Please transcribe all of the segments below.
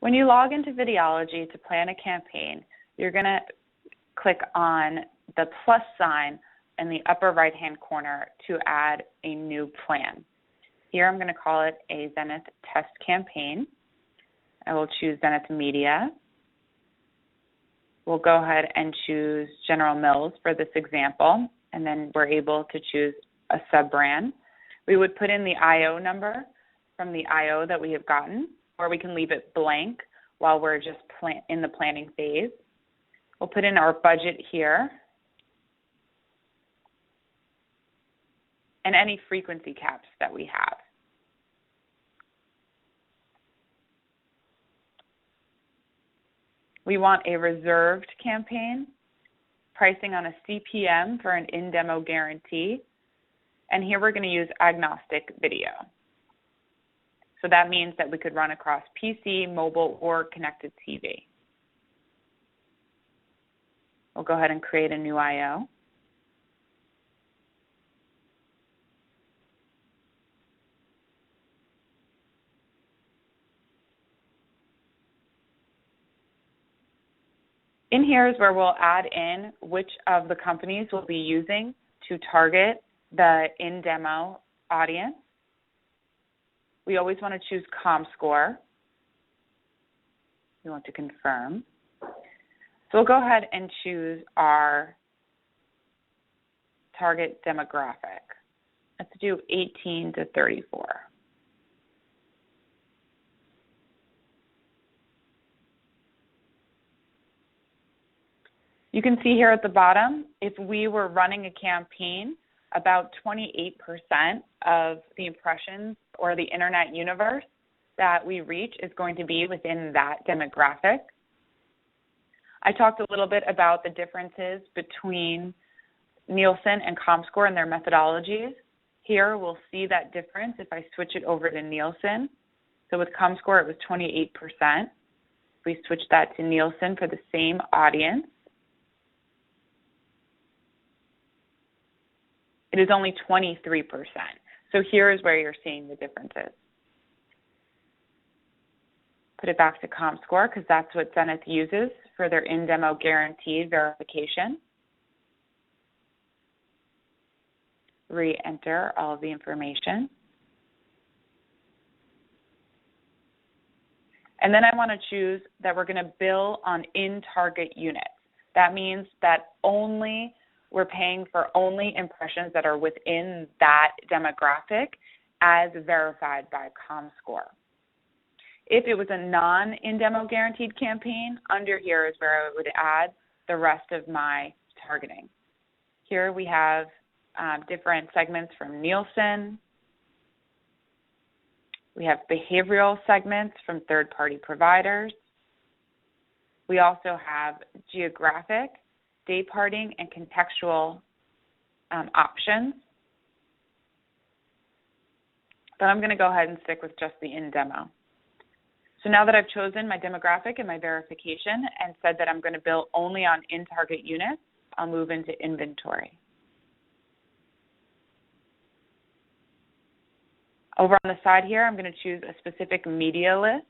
When you log into Videology to plan a campaign, you're going to click on the plus sign in the upper right-hand corner to add a new plan. Here I'm going to call it a Zenith Test Campaign. I will choose Zenith Media. We'll go ahead and choose General Mills for this example, and then we're able to choose a sub-brand. We would put in the IO number from the IO that we have gotten, or we can leave it blank while we're just in the planning phase. We'll put in our budget here and any frequency caps that we have. We want a reserved campaign, pricing on a CPM for an in-demo guarantee, and here we're going to use agnostic video. So that means that we could run across PC, mobile, or connected TV. We'll go ahead and create a new IO. In here is where we'll add in which of the companies we'll be using to target the in-demo audience. We always want to choose ComScore. We want to confirm. So we'll go ahead and choose our target demographic. Let's do 18 to 34. You can see here at the bottom, if we were running a campaign, about 28% of the impressions or the internet universe that we reach is going to be within that demographic. I talked a little bit about the differences between Nielsen and ComScore and their methodologies. Here we'll see that difference if I switch it over to Nielsen. So with ComScore it was 28%. If we switch that to Nielsen for the same audience, it is only 23%. So here is where you're seeing the differences. Put it back to ComScore because that's what Zenith uses for their in-demo guaranteed verification. Re-enter all of the information. And then I want to choose that we're going to bill on in-target units. That means that we're paying for only impressions that are within that demographic as verified by ComScore. If it was a non-in-demo guaranteed campaign, under here is where I would add the rest of my targeting. Here we have different segments from Nielsen. We have behavioral segments from third-party providers. We also have geographic, day-parting, and contextual options. But I'm going to go ahead and stick with just the in-demo. So now that I've chosen my demographic and my verification and said that I'm going to bill only on in-target units, I'll move into inventory. Over on the side here, I'm going to choose a specific media list.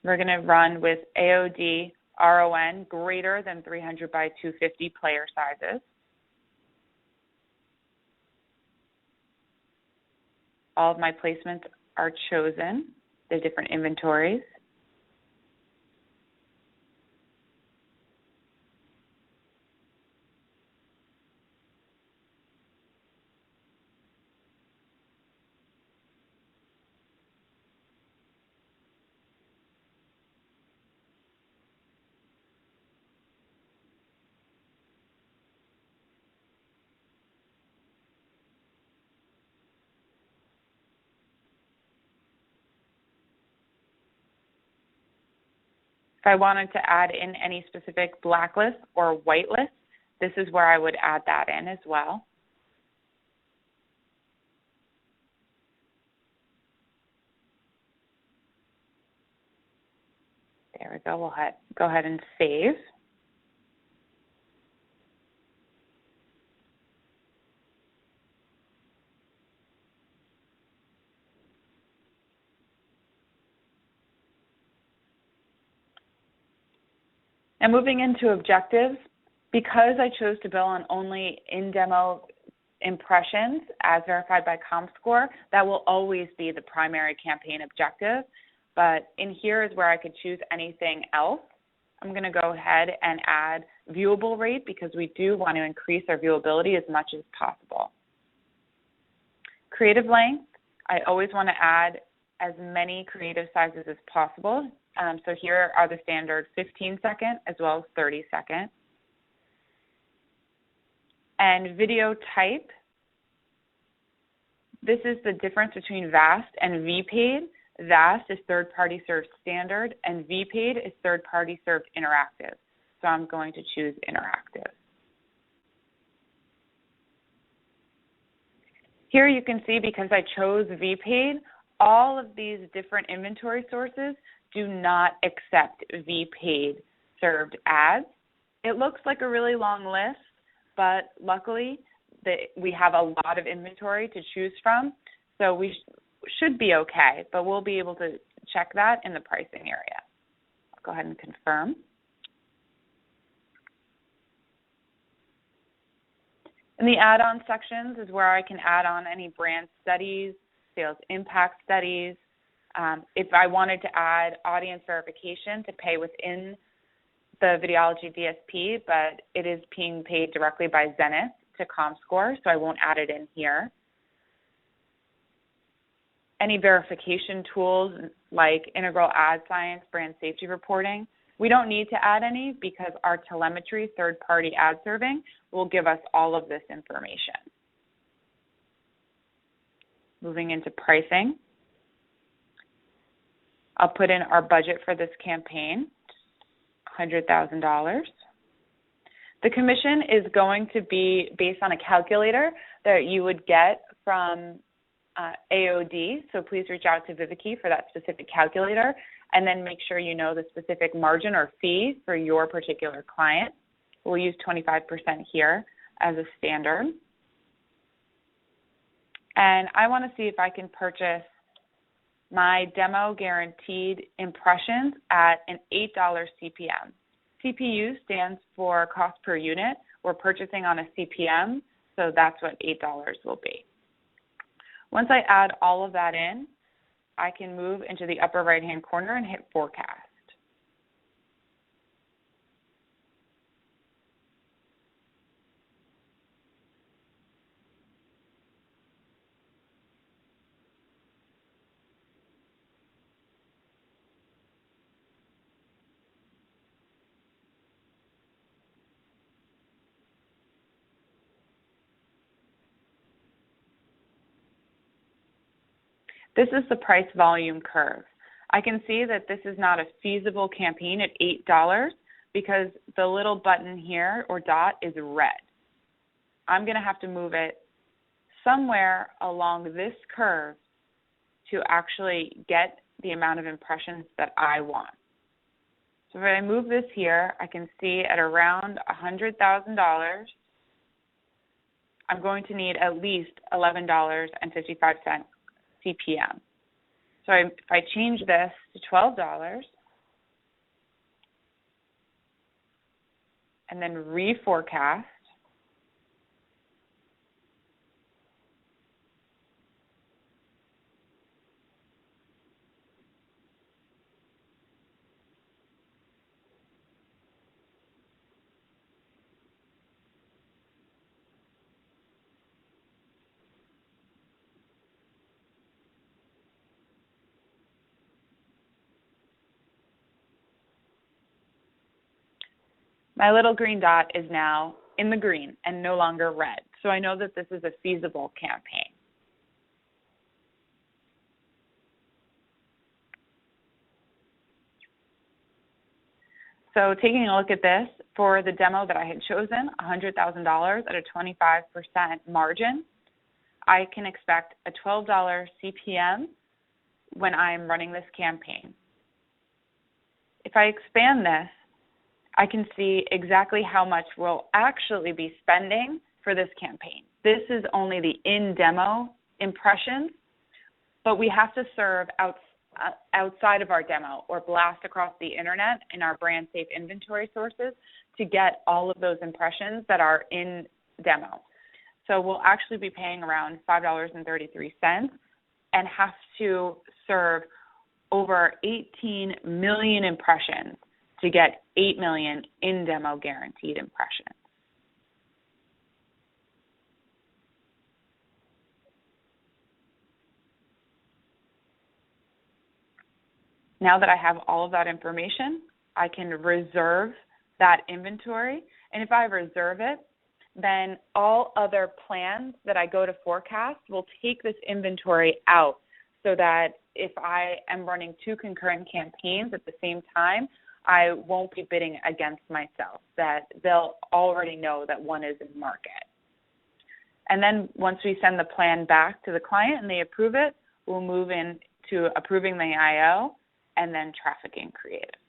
We're going to run with AOD RON greater than 300 by 250 player sizes. All of my placements are chosen, the different inventories. If I wanted to add in any specific blacklist or whitelist, this is where I would add that in as well. There we go. We'll go ahead and save. And moving into objectives, because I chose to bill on only in-demo impressions as verified by ComScore, that will always be the primary campaign objective. But in here is where I could choose anything else. I'm going to go ahead and add viewable rate because we do want to increase our viewability as much as possible. Creative length, I always want to add as many creative sizes as possible. So here are the standard 15-second as well as 30-second. And video type, this is the difference between VAST and VPaid. VAST is third-party served standard, and VPaid is third-party served interactive. So I'm going to choose interactive. Here you can see, because I chose VPaid, all of these different inventory sources do not accept VPaid served ads. It looks like a really long list, but luckily we have a lot of inventory to choose from, so we should be okay, but we'll be able to check that in the pricing area. I'll go ahead and confirm. In the add-on sections is where I can add on any brand studies, sales impact studies. If I wanted to add audience verification to pay within the Videology DSP, but it is being paid directly by Zenith to ComScore, so I won't add it in here. Any verification tools like integral ad science, brand safety reporting, we don't need to add any because our telemetry third-party ad serving will give us all of this information. Moving into pricing, I'll put in our budget for this campaign, $100,000. The commission is going to be based on a calculator that you would get from AOD, so please reach out to Viviki for that specific calculator, and then make sure you know the specific margin or fee for your particular client. We'll use 25% here as a standard. And I want to see if I can purchase my demo guaranteed impressions at an $8 CPM. CPU stands for cost per unit. We're purchasing on a CPM, so that's what $8 will be. Once I add all of that in, I can move into the upper right-hand corner and hit forecast. This is the price volume curve. I can see that this is not a feasible campaign at $8 because the little button here or dot is red. I'm going to have to move it somewhere along this curve to actually get the amount of impressions that I want. So if I move this here, I can see at around $100,000, I'm going to need at least $11.55 CPM. So if I change this to $12 and then reforecast, my little green dot is now in the green and no longer red. So I know that this is a feasible campaign. So taking a look at this, for the demo that I had chosen, $100,000 at a 25% margin, I can expect a $12 CPM when I'm running this campaign. If I expand this, I can see exactly how much we'll actually be spending for this campaign. This is only the in-demo impressions, but we have to serve outside of our demo or blast across the internet in our brand safe inventory sources to get all of those impressions that are in demo. So we'll actually be paying around $5.33 and have to serve over 18 million impressions to get 8 million in demo guaranteed impressions. Now that I have all of that information, I can reserve that inventory. And if I reserve it, then all other plans that I go to forecast will take this inventory out so that if I am running 2 concurrent campaigns at the same time, I won't be bidding against myself, that they'll already know that one is in market. And then once we send the plan back to the client and they approve it, we'll move into approving the IO and then trafficking creative.